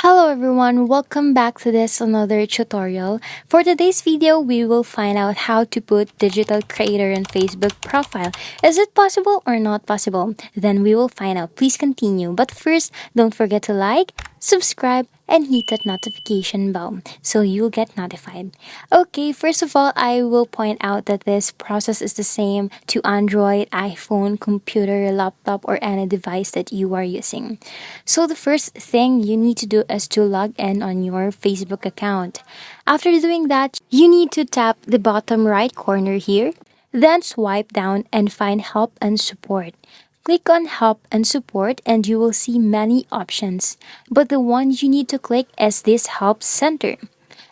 Hello everyone, welcome back to this another tutorial. For today's video, we will find out how to put digital creator in Facebook profile. Is it possible or not possible? Then we will find out. Please continue. But first, don't forget to like, subscribe, and hit that notification bell so you'll get notified. Okay, first of all, I will point out that this process is the same to Android, iPhone, computer, laptop, or any device that you are using. So the first thing you need to do is to log in on your Facebook account. After doing that, you need to tap the bottom right corner here, then swipe down and find help and support. Click on help and support and you will see many options, but the one you need to click is this help center.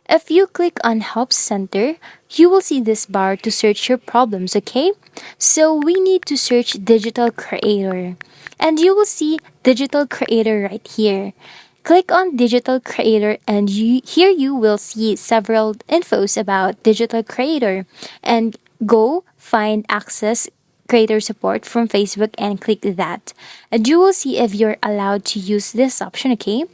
If you click on Help Center, you will see this bar to search your problems, okay? So we need to search Digital Creator. And you will see Digital Creator right here. Click on Digital Creator and here you will see several infos about Digital Creator. And go find Access Creator Support from Facebook and click that. And you will see if you're allowed to use this option, okay?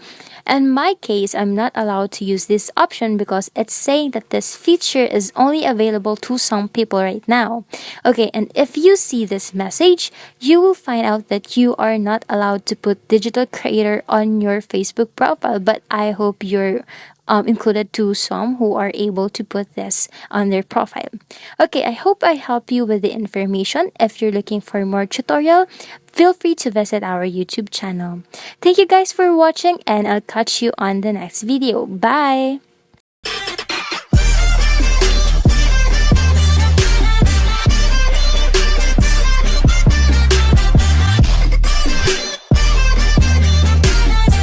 In my case, I'm not allowed to use this option because it's saying that this feature is only available to some people right now. Okay, and if you see this message, you will find out that you are not allowed to put digital creator on your Facebook profile, but I hope you're included to some who are able to put this on their profile. Okay, I hope I help you with the information. If you're looking for more tutorial, feel free to visit our YouTube channel. Thank you guys for watching and I'll catch you on the next video. Bye!